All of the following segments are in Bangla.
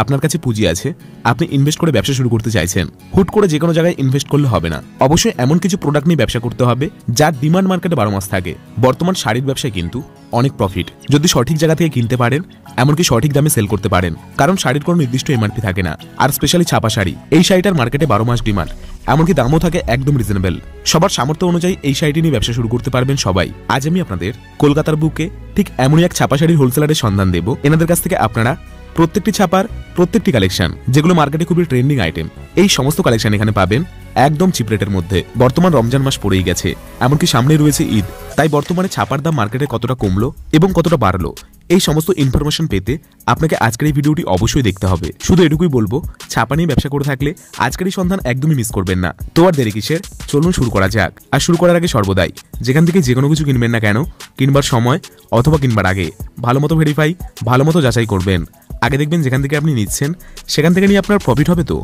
আপনার কাছে পুঁজি আছে, আপনি ইনভেস্ট করে ব্যবসা শুরু করতে চাইছেন। হুট করে যে কোনো জায়গায় ইনভেস্ট করলে হবে না, অবশ্যই এমন কিছু প্রোডাক্ট নিয়ে ব্যবসা করতে হবে যার ডিমান্ড মার্কেটে 12 মাস থাকে। বর্তমান শাড়ির ব্যবসায় কিন্তু অনেক প্রফিট, যদি সঠিক জায়গা থেকে কিনতে পারেন, এমনকি সঠিক দামে সেল করতে পারেন। কারণ শাড়ির কোনো নির্দিষ্ট এমআরপি থাকে না, আর স্পেশালি ছাপা শাড়ি, এই শাড়িটার মার্কেটে 12 মাস ডিমান্ড, এমনকি দামও থাকে একদম রিজনেবল। সবার সামর্থ্য অনুযায়ী এই শাড়িটি নিয়ে ব্যবসা শুরু করতে পারবেন সবাই। আজ আমি আপনাদের কলকাতার বুকে ঠিক এমনই এক ছাপা শাড়ির হোলসেলারের সন্ধান দেব। এনাদের কাছ থেকে আপনারা প্রত্যেকটি ছাপার প্রত্যেকটি কালেকশন, যেগুলো মার্কেটে খুবই ট্রেন্ডিং আইটেম, এই সমস্ত কালেকশন এখানে পাবেন একদম চিপ রেটের মধ্যে। বর্তমান রমজান মাস পড়েই গেছে, এমনকি সামনে রয়েছে ঈদ, তাই বর্তমানে ছাপার দাম মার্কেটে কতটা কমলো এবং কতটা বাড়লো, এই সমস্ত ইনফরমেশন পেতে আপনাকে আজকের এই ভিডিওটি অবশ্যই দেখতে হবে। শুধু এটুকুই বলবো, ছাপা নিয়ে ব্যবসা করে থাকলে আজকের এই সন্ধান একদমই মিস করবেন না। তো আর দেরি কিসের, চলুন শুরু করা যাক। আর শুরু করার আগে সর্বদাই যেখান থেকে যে কোনো কিছু কিনবেন না কেন, কিনবার সময় অথবা কিনবার আগে ভালো মতো ভেরিফাই, ভালো মতো যাচাই করবেন। আগে দেখবেন যেখান থেকে আপনি নিচ্ছেন সেখান থেকে নিয়ে আপনার প্রফিট হবে তো,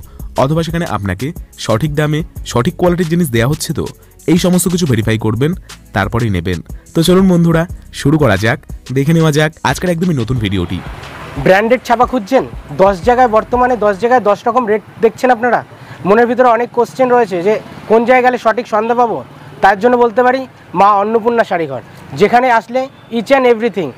অথবা সেখানে আপনাকে সঠিক দামে সঠিক কোয়ালিটির জিনিস দেওয়া হচ্ছে তো, এই সমস্ত কিছু ভেরিফাই করবেন, তারপরেই নেবেন। তো চলুন বন্ধুরা শুরু করা যাক, দেখে নেওয়া যাক আজকের একদমই নতুন ভিডিওটি। ব্র্যান্ডেড ছাপা খুঁজছেন, 10 জায়গায় বর্তমানে 10 জায়গায় 10 রকম রেট দেখছেন আপনারা। মনের ভিতরে অনেক কোশ্চেন রয়েছে যে কোন জায়গায় গেলে সঠিক সন্ধ্যা পাবো। তার জন্য বলতে পারি মা অন্নপূর্ণা শাড়িঘর, যেখানে আসলে ইচ অ্যান্ড এভরিথিং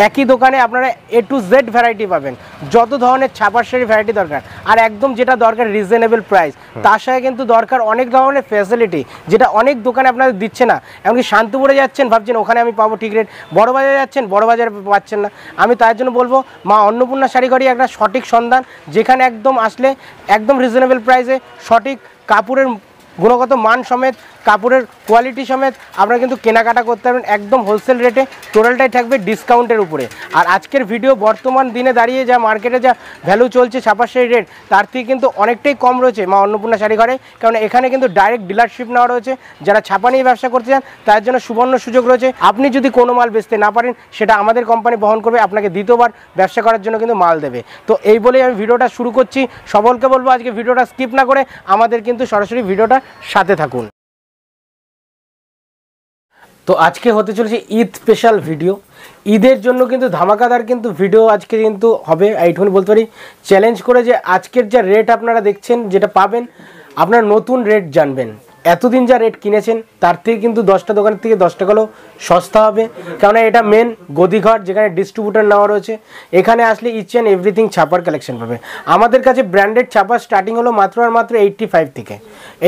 একই দোকানে আপনারা A to Z ভ্যারাইটি পাবেন। যত ধরনের ছাপার শাড়ি ভ্যারাইটি দরকার, আর একদম যেটা দরকার রিজনেবল প্রাইস, তার সাথে কিন্তু দরকার অনেক ধরনের ফ্যাসিলিটি, যেটা অনেক দোকানে আপনাদের দিচ্ছে না। এমনকি শান্তিপুরে যাচ্ছেন, ভাবছেন ওখানে আমি পাবো ঠিক রেট, বড়বাজারে যাচ্ছেন বড়বাজারে পাচ্ছেন না। আমি তার জন্য বলবো মা অন্নপূর্ণা শাড়িঘরই একটা সঠিক সন্ধান, যেখানে একদম আসলে একদম রিজনেবল প্রাইসে সঠিক কাপড়ের গুণগত মান সমেত, কাপড়ের কোয়ালিটি সমেত আপনারা কিন্তু কেনাকাটা করতে পারবেন একদম হোলসেল রেটে। টোটালটাই থাকবে ডিসকাউন্টের উপরে। আর আজকের ভিডিও বর্তমান দিনে দাঁড়িয়ে যা মার্কেটে যা ভ্যালু চলছে ছাপার শাড়ির রেট, তার থেকে কিন্তু অনেকটাই কম রয়েছে মা অন্নপূর্ণা শাড়িঘরে। কারণ এখানে কিন্তু ডাইরেক্ট ডিলারশিপ নেওয়া রয়েছে। যারা ছাপা নিয়ে ব্যবসা করতে চান তার জন্য সুবর্ণ সুযোগ রয়েছে। আপনি যদি কোনো মাল বেচতে না পারেন, সেটা আমাদের কোম্পানি বহন করবে, আপনাকে দ্বিতীয়বার ব্যবসা করার জন্য কিন্তু মাল দেবে। তো এই বলেই আমি ভিডিওটা শুরু করছি। সকলকে বলবো আজকে ভিডিওটা স্কিপ না করে আমাদের কিন্তু সরাসরি ভিডিওটা সাথে থাকুন। তো আজকে হতে চলেছে ঈদ স্পেশাল ভিডিও। ঈদের জন্য কিন্তু ধামাকাদার কিন্তু ভিডিও আজকে কিন্তু হবে। এইটুকুনি বলতে পারি চ্যালেঞ্জ করে যে আজকের যা রেট আপনারা দেখছেন, যেটা পাবেন আপনারা নতুন রেট জানবেন। এতদিন যা রেট কিনেছেন তার থেকে কিন্তু 10টা দোকানের থেকে 10 টাকা হলেও সস্তা হবে। কেননা এটা মেন গদিঘর, যেখানে ডিস্ট্রিবিউটার নেওয়া রয়েছে। এখানে আসলে ইচ অ্যান্ড এভরিথিং ছাপার কালেকশন পাবে। আমাদের কাছে ব্র্যান্ডেড ছাপার স্টার্টিং হলো মাত্র আর মাত্র 85 থেকে।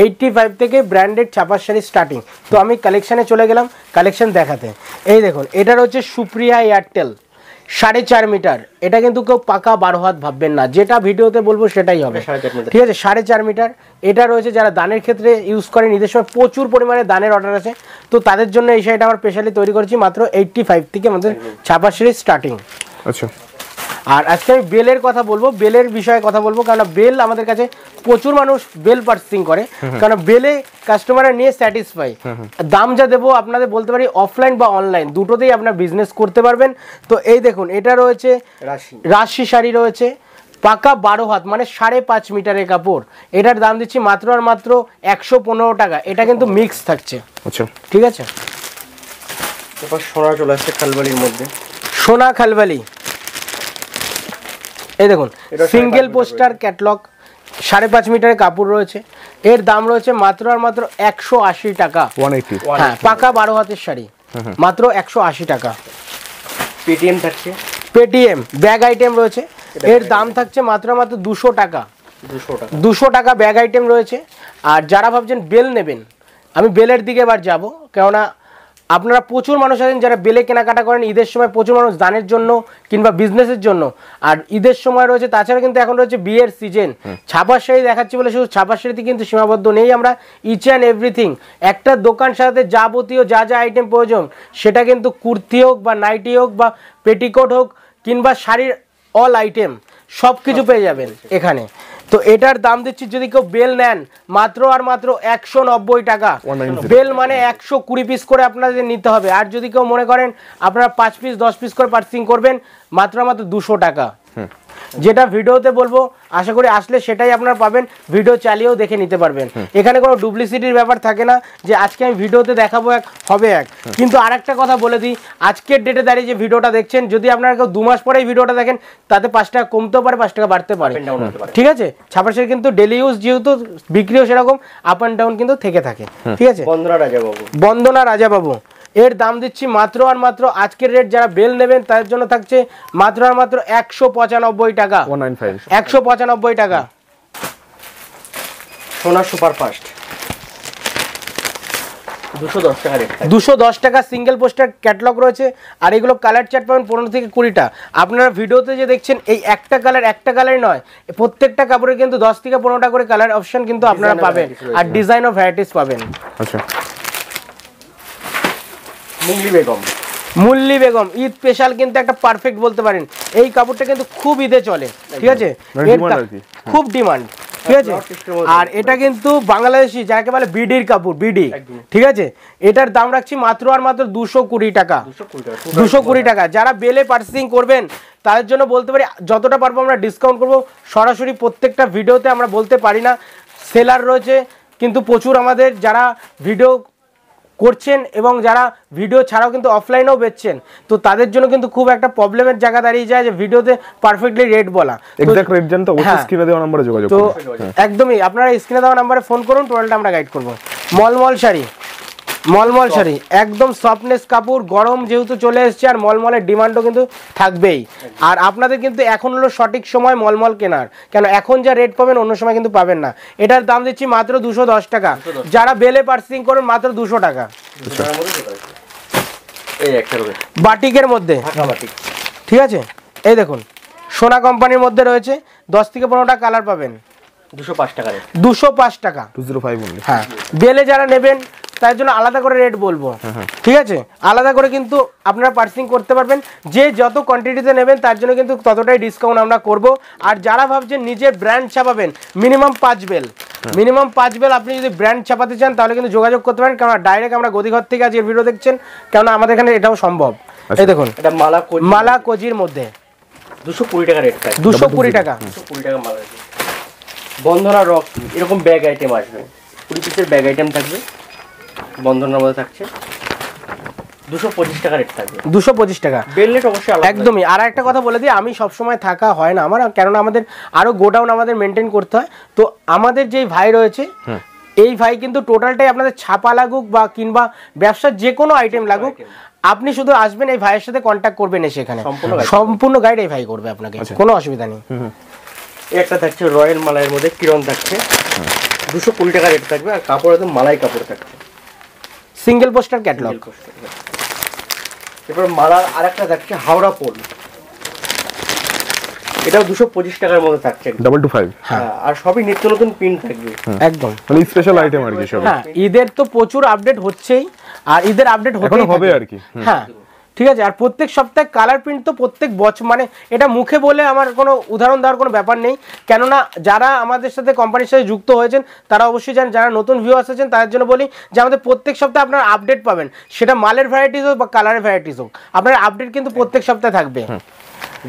85 থেকে ব্র্যান্ডেড ছাপার শাড়ি স্টার্টিং। তো আমি কালেকশানে চলে গেলাম কালেকশন দেখাতে। এই দেখুন, এটার হচ্ছে সুপ্রিয়া এয়ারটেল 4.5 মিটার। এটা কিন্তু কেউ পাকা 12 হাত ভাববেন না, যেটা ভিডিওতে বলবো সেটাই হবে। ঠিক আছে, 4.5 মিটার। এটা রয়েছে যারা দানের ক্ষেত্রে ইউজ করেন, ঈদের সময় প্রচুর পরিমাণে দানের অর্ডার আছে, তো তাদের জন্য এই শাড়িটা আমার স্পেশালি তৈরি করেছি। মাত্র 85 থেকে আমাদের ছাপার শাড়ি স্টার্টিং। আচ্ছা, আর আজকে আমি বেলের কথা বলবো, বেলের বিষয়ে কথা বলবো। কারণ বেল আমাদের কাছে প্রচুর মানুষ বেল পার্চেসিং করে, কারণ বেলে কাস্টমাররা নিয়ে স্যাটিসফাই। দাম যা দেবো আপনাদের বলতে পারি অফলাইন বা অনলাইন দুটোতেই আপনার বিজনেস করতে পারবেন। তো এই দেখুন, এটা রয়েছে রাশি শাড়ি রয়েছে, পাকা 12 হাত, মানে 5.5 মিটারের কাপড়। এটার দাম দিচ্ছি মাত্র আর মাত্র 115 টাকা। এটা কিন্তু মিক্স থাকছে। আচ্ছা, ঠিক আছে। এবার সোনা চলে আসছে খালবালির মধ্যে, সোনা খালবালি। এই দেখুন, সিঙ্গেল পোস্টার ক্যাটলগ, 5.5 মিটারের কাপড় রয়েছে। এর দাম রয়েছে মাত্র আর মাত্র 180 টাকা। 180, হ্যাঁ, পাকা 12 হাতের শাড়ি, মাত্র 180 টাকা। পেটিএম থাকছে, পেটিএম ব্যাগ আইটেম রয়েছে। এর দাম থাকছে মাত্র মাত্র 200 টাকা। 200 টাকা ব্যাগ আইটেম রয়েছে। আর যারা ভাবছেন বেল নেবেন, আমি বেলের দিকে এবার যাবো। কেননা আপনারা প্রচুর মানুষ আছেন যারা বেলে কেনাকাটা করেন ঈদের সময়, প্রচুর মানুষ দানের জন্য কিংবা বিজনেসের জন্য। আর ঈদের সময় রয়েছে, তাছাড়া কিন্তু এখন রয়েছে বিয়ের সিজন। ছাপার শাড়ি দেখাচ্ছি বলে শুধু ছাপার শাড়িতে কিন্তু সীমাবদ্ধ নেই আমরা। ইচ অ্যান্ড এভরিথিং, একটা দোকান সাথে যাবতীয় যা যা আইটেম প্রয়োজন, সেটা কিন্তু কুর্তি হোক বা নাইটি হোক বা পেটিকোট হোক কিংবা শাড়ির অল আইটেম সব কিছু পেয়ে যাবেন এখানে। তো এটার দাম দিচ্ছি, যদি কেউ বেল নেন মাত্র আর মাত্র 190 টাকা। বেল মানে 120 পিস করে আপনাদের নিতে হবে। আর যদি কেউ মনে করেন আপনারা 5 পিস 10 পিস করে পার্সিং করবেন, মাত্র মাত্র 200 টাকা। যেটা ভিডিওতে বলবো আশা করি আসলে সেটাই আপনারা পাবেন, ভিডিও চালিয়েও দেখে নিতে পারবেন। এখানে কোনো ডুপ্লিসিটির ব্যাপার থাকে না যে আজকে আমি ভিডিওতে দেখাবো এক হবে এক। কিন্তু আরেকটা কথা বলে দিই, আজকের ডেটে দাঁড়িয়ে যে ভিডিওটা দেখছেন, যদি আপনারা কেউ 2 মাস পরেই ভিডিওটা দেখেন তাতে 5 টাকা কমতেও পারে, 5 টাকা বাড়তে পারে, ঠিক আছে। ছাপা শাড়ি কিন্তু ডেলি ইউজ যেহেতু বিক্রিও সেরকম আপ অ্যান্ড ডাউন কিন্তু থেকে থাকে, ঠিক আছে। বন্দনা রাজাবাবু এর দাম দিচ্ছি মাত্র আর মাত্র আজকের রেট, যারা বেল নেবেন তাদের জন্য থাকছে মাত্র আর মাত্র 195 টাকা, 195 টাকা। সোনা সুপারফাস্ট 210 টাকা সিঙ্গেল পোস্টার ক্যাটালগ রয়েছে। আর এগুলো কালার চার্ট পাবেন 15 থেকে 20টা। আপনারা ভিডিওতে যে দেখছেন এই একটা কালারই নয়, প্রত্যেকটা কাপড়ে কিন্তু 10 থেকে 15টা করে কালার অপশন কিন্তু আপনারা পাবেন, আর ডিজাইন ও ভ্যারাইটিস পাবেন। আচ্ছা, মুল্লি বেগম ঈদ স্পেশাল কিন্তু একটা পারফেক্ট বলতে পারেন। এই কাপড়টা কিন্তু খুব ঈদে চলে, ঠিক আছে, খুব ডিমান্ড, ঠিক আছে। আর এটা কিন্তু বাংলাদেশি যাকে বলে বিডির কাপড়, বিডি, ঠিক আছে। এটার দাম রাখছি মাত্র আর মাত্র 220 টাকা, 220 টাকা। যারা বেলে পার্চেসিং করবেন তাদের জন্য বলতে পারি যতটা পারবো আমরা ডিসকাউন্ট করবো। সরাসরি প্রত্যেকটা ভিডিওতে আমরা বলতে পারি না, সেলার রয়েছে কিন্তু প্রচুর আমাদের, যারা ভিডিও করছেন এবং যারা ভিডিও ছাড়াও কিন্তু অফলাইনেও বেচছেন, তো তাদের জন্য কিন্তু খুব একটা প্রবলেমের জায়গা দাঁড়িয়ে যায় যে ভিডিওতে পারফেক্টলি রেট বলা। এক্সাক্ট রেট জানতে অবশ্যই স্ক্রিনে দেওয়া নম্বরে যোগাযোগ করুন। তো একদমই আপনারা স্ক্রিনে দেওয়া নম্বরে ফোন করুন, টোটালটা আমরা গাইড করব। মলমল শাড়ি, মলমল শাড়ি একদম সফটনেস কাপড়, গরম যেহেতু চলে এসছে আর মলমলের ডিমান্ডও কিন্তু থাকবেই। আর আপনাদের কিন্তু এখন হলো সঠিক সময় মলমল কেনার, কেন এখন যা রেট পাবেন অন্য সময় কিন্তু পাবেন না। এটার দাম দিচ্ছি মাত্র 210 টাকা। যারা বেলে পার্সিং করুন মাত্র 200 টাকা। বাটিকের মধ্যে, ঠিক আছে, এই দেখুন সোনা কোম্পানির মধ্যে রয়েছে, 10 থেকে 15টা কালার পাবেন, 205 টাকা, 205 টাকা, 205 only। হ্যাঁ, বেলে যারা নেবেন তার জন্য আলাদা করে রেট বলবো, ঠিক আছে, আলাদা করে কিন্তু আপনারা পার্সিং করতে পারবেন। যে যত কোয়ান্টিটিতে নেবেন তার জন্য কিন্তু ততটাই ডিসকাউন্ট আমরা করব। আর যারা ভাবছেন নিজের ব্র্যান্ড ছাপাবেন, মিনিমাম 5 বেল, মিনিমাম 5 বেল আপনি যদি ব্র্যান্ড ছাপাতে চান তাহলে কিন্তু যোগাযোগ করতে পারেন, কারণ ডাইরেক্ট আমরা গদিঘর থেকে আজকের ভিডিও দেখছেন, কারণ আমাদের এখানে এটাও সম্ভব। এই দেখুন এটা মালা কোজির মধ্যে 220 টাকা রেট, 220 টাকা, 220 টাকা মালা। বন্ধনা রক এরকম ব্যাগ আইটেম আসবে, 20 পিসের ব্যাগ আইটেম থাকবে, বন্ধনার মধ্যে থাকছে 225 টাকা রেট থাকবে, 225 টাকা বেলনেট অবশ্যই আলাদা। একদমই। আর একটা কথা বলে দিই, আমি সব সময় থাকা হয় না আমার, কারণ আমাদের আরো গোডাউন আমাদের মেনটেন করতে হয়। তো আমাদের যেই ভাই রয়েছে এই ভাই কিন্তু টোটালটাই আপনাদের ছাপা লাগুক বা কিংবা ব্যবসার যে কোনো আইটেম লাগুক, আপনি শুধু আসবেন এই ভাইয়ের সাথে কন্ট্যাক্ট করবেন, এসে এখানে সম্পূর্ণ গাইড এই ভাই করবে আপনাকে, কোনো অসুবিধা নেই। একটা থাকছে রয়্যাল মালাইয়ের মধ্যে কিরণ থাকছে, 220 টাকা রেট থাকবে। আর কাপড় একদম মালাই কাপড় থাকছে, সিঙ্গেল পোস্টার ক্যাটালগ। এরপর মালার আরেকটা থাকছে হাওড়া পোল, এটাও 225 টাকার মধ্যে থাকছে, 225। হ্যাঁ, আর সবই নিত্য নতুন প্রিন্ট থাকবে, একদম মানে স্পেশাল আইটেম আর কি সব। হ্যাঁ, ঈদের তো প্রচুর আপডেট হচ্ছেই, আর ঈদের আপডেট হবে আর কি। হ্যাঁ, ঠিক আছে। আর প্রত্যেক সপ্তাহে কালার প্রিন্ট তো প্রত্যেক বছর, মানে এটা মুখে বলে আমার কোনো উদাহরণ দেওয়ার কোনো ব্যাপার নেই, কেননা যারা আমাদের সাথে কোম্পানির সাথে যুক্ত হয়েছেন তারা অবশ্যই জানেন। যারা নতুন ভিউয়ার্স আছেন তাদের জন্য বলি যে আমাদের প্রত্যেক সপ্তাহে আপনারা আপডেট পাবেন, সেটা মালের ভ্যারাইটিস হোক বা কালারের ভ্যারাইটিস হোক, আপনার আপডেট কিন্তু প্রত্যেক সপ্তাহে থাকবে।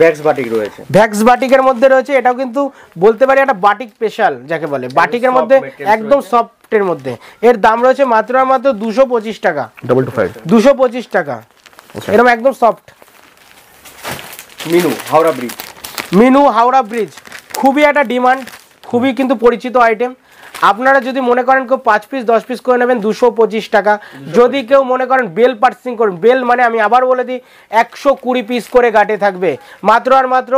ভ্যাক্স বাটিক রয়েছে, ভ্যাক্স বাটিকের মধ্যে রয়েছে, এটাও কিন্তু বলতে পারি একটা বাটিক স্পেশাল যাকে বলে, বাটিকের মধ্যে একদম সফটের মধ্যে। এর দাম রয়েছে মাত্র আর মাত্র 225 টাকা, 225 টাকা, এরকম একদম soft. Minu Howrah bridge, Minu Howrah bridge খুবই একটা ডিমান্ড, খুবই কিন্তু পরিচিত আইটেম। আপনারা যদি মনে করেন কেউ 5 পিস 10 পিস করে নেবেন 225 টাকা। যদি কেউ মনে করেন বেল পার্সিং করেন, বেল মানে আমি আবার বলে দিই 120 পিস করে গাটে থাকবে, মাত্র আর মাত্র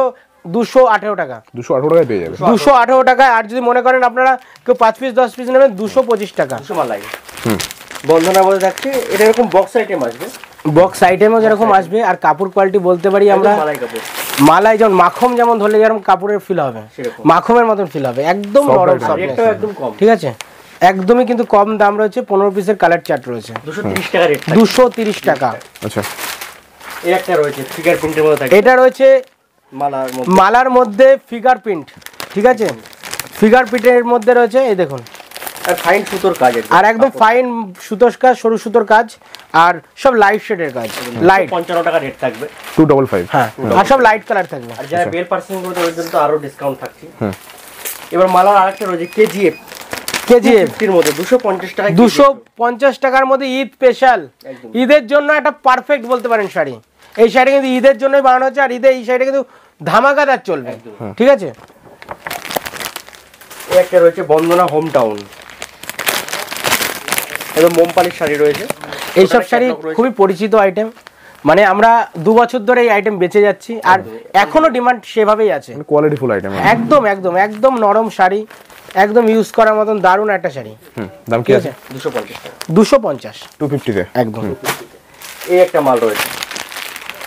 218 টাকা, 218 টাকায় পেয়ে যাবেন, 218 টাকায়। আর যদি মনে করেন আপনারা কেউ 5 পিস 10 পিস নেবেন 225 টাকা। বন্ধনার মধ্যে থাকছে, এটা এরকম বক্স আইটেম আসবে, বক্স আইটেমও যেরকম আসবে। আর কাপড় কোয়ালিটি বলতে পারি আমরা মালাই, যেমন মাখন যেমন ধরলে যেরকম কাপড়ের ফিল হবে, মাখনের মতন ফিল হবে, একদম নরম, একদম কম, ঠিক আছে, একদমই কিন্তু কম দাম রয়েছে। 15 পিসের কালার চার্ট রয়েছে, 230 টাকা রেট, 230 টাকা। আচ্ছা, এই একটা রয়েছে ফিগার প্রিন্টের মধ্যে থাকে, এটা রয়েছে মালার মধ্যে ফিগার প্রিন্ট, ঠিক আছে, ফিগার প্রিন্টের মধ্যে রয়েছে, এই দেখুন, আর ফাইন সুতোর কাজ, আর একদম ফাইন সুতোর কাজ, সরু সুতোর কাজ। আর সব লাইট শেডের কাজ, লাইট 55 টাকা রেট থাকবে। 255 হ্যাঁ, আর সব লাইট কালার থাকবে। আর যারা বেল পার্সিং করবে ওদের জন্য তো আরো ডিসকাউন্ট থাকছে। এবার মালার আরেকটা রয়েছে কেজিএফ, কেজিএফ 50 এর মধ্যে 250 টাকা, 250 টাকার মধ্যে ঈদ স্পেশাল, ঈদের জন্য একটা পারফেক্ট বলতে পারেন শাড়ি। এই শাড়ি কিন্তু ঈদের জন্যই বানানো হচ্ছে, আর ঈদে এই শাড়িটা কিন্তু ধামাকাদার চলবে, ঠিক আছে। এই একটা রয়েছে বন্দনা হোম টাউন, একদম মোমপালিশ শাড়ি রয়েছে। এইসব শাড়ি খুবই পরিচিত আইটেম, মানে আমরা 2 বছর ধরে এই আইটেম বেঁচে যাচ্ছি, আর এখনো ডিমান্ড সেভাবেই আছে। কোয়ালিটিফুল আইটেম, একদম একদম একদম নরম শাড়ি, একদম ইউজ করার মতন দারুণ একটা শাড়ি। দাম কি আছে? 250 টাকা, 250, 250 তে একদম। এই একটা মাল রয়েছে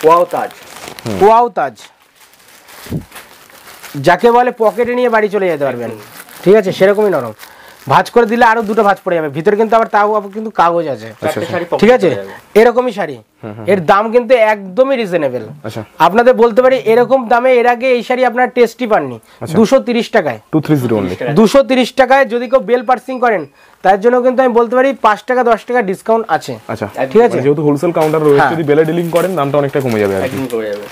ওয়াও তাজ, ওয়াও তাজ, যাকে বলে পকেটে নিয়ে বাড়ি চলে যেতে পারবেন, ঠিক আছে, সেরকমই নরম। ভাঁজ করে দিলে আরো 2টা ভাঁজ পড়ে যাবে, ভিতরে কিন্তু আবার তাও কিন্তু কাগজ আছে, ঠিক আছে। এরকমই শাড়ি, এর দাম কিন্তু একদমই রিজনেবল। আপনাদের বলতে পারি এরকম দামে এর আগে এই শাড়ি আপনারা টেস্টই পাননি। 230 টাকায়, 230 only, 230 টাকায় যদি কেউ বেল পার্সিং করেন তার জন্য কিন্তু আমি বলতে পারি 5 টাকা 10 টাকা ডিসকাউন্ট আছে। আচ্ছা, ঠিক আছে, যেহেতু হোলসেল কাউন্টার রয়েছে, যদি বেলে ডিলিং করেন দামটা অনেকটা কমে যাবে আর কি। একদম কমে যাবে।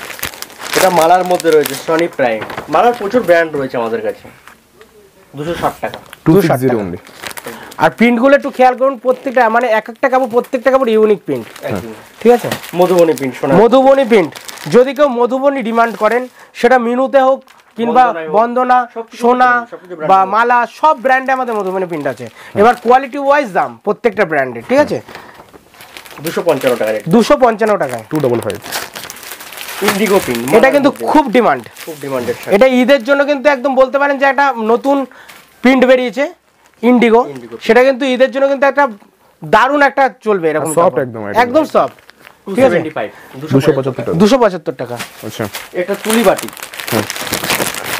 এটা মালার মধ্যে রয়েছে সনি প্রাইম, মালার প্রচুর ব্র্যান্ড রয়েছে আমাদের কাছে। 260 টাকা, 260 only। আর প্রিন্টগুলো একটু খেয়াল করুন, প্রত্যেকটা মানে এক একটা কাপড়, প্রত্যেকটা কাপড় ইউনিক প্রিন্ট, ঠিক আছে। মধুবনী প্রিন্ট, মধুবনী প্রিন্ট, যদি কেউ মধুবনী ডিমান্ড করেন সেটা মিনুতে হোক কিংবা বন্দনা, সোনা বা মালা, সব ব্র্যান্ডে আমাদের মধুবনী প্রিন্ট আছে। এবার কোয়ালিটি ওয়াইজ দাম প্রত্যেকটা ব্র্যান্ডের, ঠিক আছে। 255 টাকা রেট, 255 টাকায় 255। ইন্ডিগো প্রিন্ট, এটা কিন্তু খুব ডিমান্ড, খুব ডিমান্ডেড। এটা ঈদের জন্য কিন্তু একদম বলতে পারেন যে একটা নতুন প্রিন্ট বেরিয়েছে ইন্ডিগো, সেটা কিন্তু ঈদের জন্য কিন্তু একটা দারুণ একটা চলবে, এরকম সফট, একদম সফট, ঠিক আছে। 275 টাকা। আচ্ছা, এটা তুলি বাটি,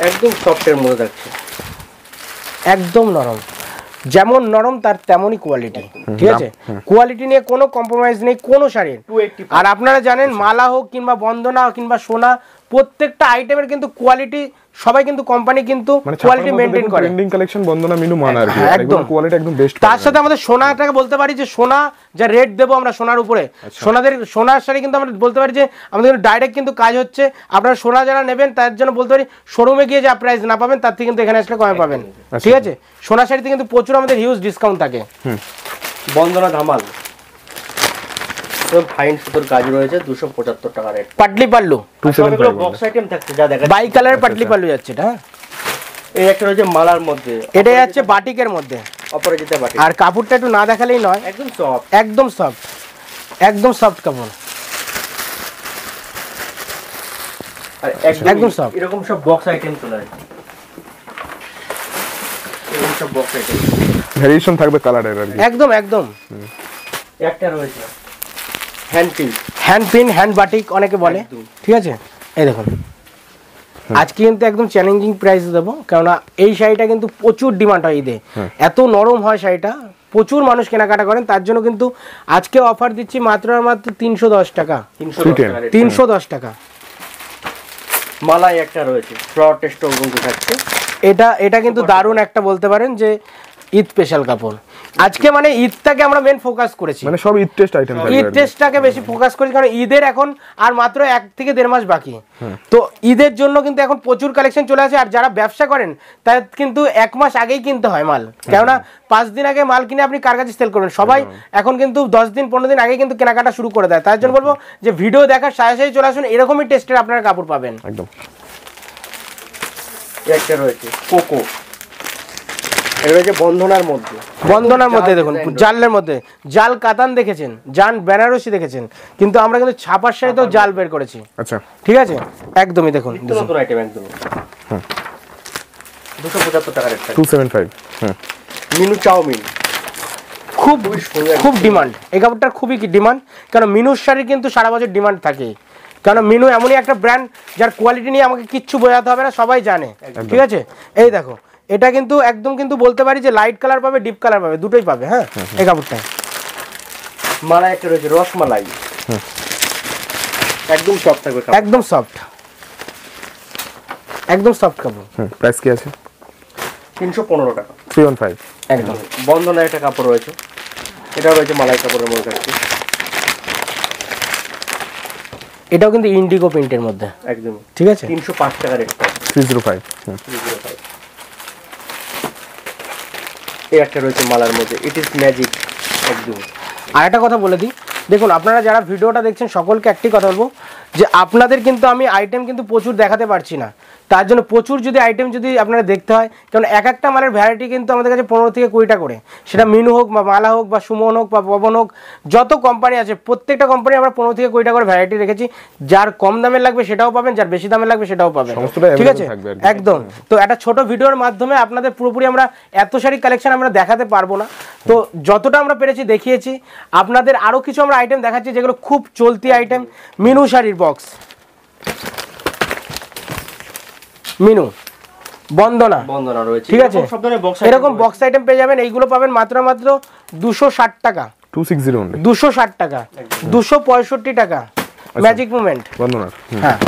একদম সফটের মধ্যে থাকছে, একদম নরম, যেমন নরম তার তেমনই কোয়ালিটি, ঠিক আছে। কোয়ালিটি নিয়ে কোনো কম্প্রোমাইজ নেই কোনো শাড়ির। আর আপনারা জানেন মালা হোক কিংবা বন্দনা কিংবা সোনা, প্রত্যেকটা আইটেমের কিন্তু কোয়ালিটি সবাই কিন্তু কোম্পানি কিন্তু কোয়ালিটি মেইনটেইন করে। ট্রেন্ডিং কালেকশন বন্দনা মিনু মানা আর কি, একদম কোয়ালিটি একদম বেস্ট। তার সাথে আমাদের সোনাটাকে বলতে পারি যে সোনা যা রেট দেবো আমরা সোনার উপরে, সোনার শাড়ি কিন্তু আমরা বলতে পারি যে আমাদের ডাইরেক্ট কিন্তু কাজ হচ্ছে। আপনারা সোনা যারা নেবেন তার জন্য বলতে পারি শোরুমে গিয়ে যা প্রাইস না পাবেন তার থেকে কিন্তু এখানে আসলে কমে পাবেন, ঠিক আছে। সোনা শাড়িতে কিন্তু প্রচুর আমাদের হিউজ ডিসকাউন্ট থাকে। বন্দনা ধামাল, ফাইন সুতোর কাজ রয়েছে, 275 টাকা rate. Patli pallu, box item থাকছে যা দেখা, বাই কালার পাটলি পাল্লু যাচ্ছে এটা। এই একটা রয়েছে মালার মধ্যে, এটা যাচ্ছে বাটিকের মধ্যে, অপরাজিতা বাটিক। আর কাপড়টা একটু না দেখালেই নয়, একদম সফট, একদম সফট, একদম সফট কাপড়, আর একদম সফট। এরকম সব বক্স আইটেম চলে আসবে, এরকম সব বক্স আইটেম, ভেরিয়েশন থাকবে কালারের আর কি। একদম একদম। একটা রয়েছে hand pin, hand pin, hand batik অনেকে বলে, ঠিক আছে। এই দেখুন আজকে কিন্তু একদম চ্যালেঞ্জিং প্রাইস দেবো, কেননা এই শাড়িটা কিন্তু প্রচুর ডিমান্ড হয় ঈদে, এত নরম হয় শাড়িটা, প্রচুর মানুষ কেনাকাটা করেন। তার জন্য কিন্তু আজকে অফার দিচ্ছি মাত্র আর মাত্র 310 টাকা, 310 টাকা। মালাই একটা রয়েছে ফ্রড টেস্ট কিন্তু থাকছে, এটা কিন্তু দারুণ একটা বলতে পারেন যে ঈদ স্পেশাল কাপড়। আজকে মানে ঈদটাকে আমরা মেন ফোকাস করেছি, মানে সব ঈদ টেস্ট আইটেম, ঈদ টেস্টটাকে বেশি ফোকাস করেছি, কারণ ঈদের এখন আর মাত্র 1 থেকে 1.5 মাস বাকি। তো ঈদের জন্য কিন্তু এখন প্রচুর কালেকশন চলে আসে। আর যারা ব্যবসা করেন তার কিন্তু 1 মাস আগেই কিনতে হয় মাল, কেননা 5 দিন আগে মাল কিনে আপনি কার কাছে সেল করবেন। সবাই এখন কিন্তু 10 দিন 15 দিন আগে কিন্তু কেনাকাটা শুরু করে দেয়। তার জন্য বলবো যে ভিডিও দেখার সাথে সাথে চলে আসুন, এরকমই টেস্টের আপনারা কাপড় পাবেন। একদম। একটা রয়েছে কোকো, এটা রয়েছে বন্ধনার মধ্যে, বন্ধনার মধ্যে দেখুন জালের মধ্যে, জাল কাতান দেখেছেন, জান বেনারসি দেখেছেন, কিন্তু আমরা কিন্তু ছাপার শাড়িতেও জাল বের করেছি। আচ্ছা, ঠিক আছে, একদমই দেখুন নতুন আইটেম একদম। 275 টাকা রেট, 275। মিনু চাউমিন, খুব ডিমান্ড এই কাপড়টার, খুবই ডিমান্ড, কারণ মিনুর শাড়ি কিন্তু সারা বছর ডিমান্ড থাকে। কারণ মিনু এমনই একটা ব্র্যান্ড যার কোয়ালিটি নিয়ে আমাকে কিচ্ছু বোঝাতে হবে না, সবাই জানে, ঠিক আছে। এই দেখো এটা কিন্তু একদম কিন্তু বলতে পারি যে লাইট কালার পাবে, ডিপ কালার পাবে, দুটোই পাবে। হ্যাঁ, এই কাপড়টা মালা একটা রয়েছে রসমালাই, একদম সফট থাকবে, একদম সফট, একদম সফট কাপড়। প্রাইস কি আছে? 315 টাকা, 315 একদম। বন্ধনের একটা কাপড় রয়েছে, এটা রয়েছে মালাই কাপড়ের মধ্যে থাকছে, এটাও কিন্তু ইন্ডিগো প্রিন্টের মধ্যে, একদম ঠিক আছে। 305 টাকা রেট। 305। এই একটা রয়েছে মালার মধ্যে, ইট ইজ ম্যাজিক একদম। আর একটা কথা বলে দিই, দেখুন আপনারা যারা ভিডিওটা দেখছেন সকলকে একটি কথা বলবো যে আপনাদের কিন্তু আমি আইটেম কিন্তু প্রচুর দেখাতে পারছি না, তার জন্য প্রচুর যদি আইটেম যদি আপনারা দেখতে হয়, কারণ এক একটা মালের ভ্যারাইটি কিন্তু আমাদের কাছে 15 থেকে 20টা করে, সেটা মিনু হোক বা মালা হোক বা সুমন হোক বা পবন হোক, যত কোম্পানি আছে প্রত্যেকটা কোম্পানি আমরা 15 থেকে 20টা করে ভ্যারাইটি রেখেছি। যার কম দামের লাগবে সেটাও পাবেন, যার বেশি দামের লাগবে সেটাও পাবেন, ঠিক আছে একদম। তো একটা ছোট ভিডিওর মাধ্যমে আপনাদের পুরোপুরি আমরা এত শাড়ি কালেকশন আমরা দেখাতে পারবো না, তো যতটা আমরা পেরেছি দেখিয়েছি। আপনাদের আরও কিছু আমরা আইটেম দেখাচ্ছি যেগুলো খুব চলতি আইটেম। মিনু শাড়ির বক্স, মিনু বন্দনা রয়েছে, ঠিক আছে, এরকম বক্স আইটেম পেয়ে যাবেন। এইগুলো পাবেন মাত্র 260 টাকা, 260 260 টাকা, 265 টাকা। ম্যাজিক মুভমেন্ট বন্দনার, হ্যাঁ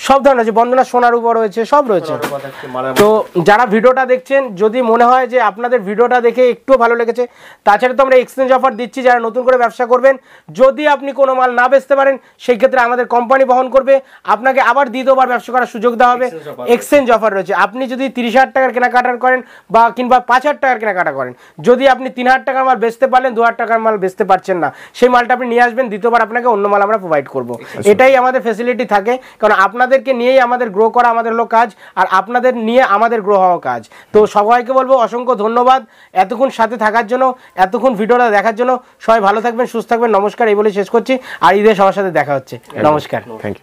সব ধরনের আছে, বন্দনা সোনার উপর রয়েছে, সব রয়েছে। তো যারা ভিডিওটা দেখছেন যদি মনে হয় যে আপনাদের ভিডিওটা দেখে একটু ভালো লেগেছে, তাছাড়া তো আমরা এক্সচেঞ্জ অফার দিচ্ছি যারা নতুন করে ব্যবসা করবেন। যদি আপনি কোনো মাল না বেচতে পারেন সেই ক্ষেত্রে আমাদের কোম্পানি বহন করবে, আপনাকে আবার দ্বিতীয়বার ব্যবসা করার সুযোগ দেওয়া হবে। এক্সচেঞ্জ অফার রয়েছে, আপনি যদি 30,000 টাকার কেনাকাটা করেন বা কিংবা 5,000 টাকার কেনাকাটা করেন, যদি আপনি 3,000 টাকার মাল বেচতে পারলেন, 2,000 টাকার মাল বেচতে পারছেন না, সেই মালটা আপনি নিয়ে আসবেন, দ্বিতীয়বার আপনাকে অন্য মাল আমরা প্রোভাইড করবো। এটাই আমাদের ফেসিলিটি থাকে, কারণ আপনাদেরকে নিয়েই আমাদের গ্রো করা আমাদের হলো কাজ, আর আপনাদের নিয়ে আমাদের গ্রো হওয়া কাজ। তো সবাইকে বলবো অসংখ্য ধন্যবাদ এতক্ষণ সাথে থাকার জন্য, এতক্ষণ ভিডিওটা দেখার জন্য। সবাই ভালো থাকবেন, সুস্থ থাকবেন, নমস্কার এই বলে শেষ করছি। আর ঈদে সবার সাথে দেখা হচ্ছে, নমস্কার, থ্যাংক ইউ।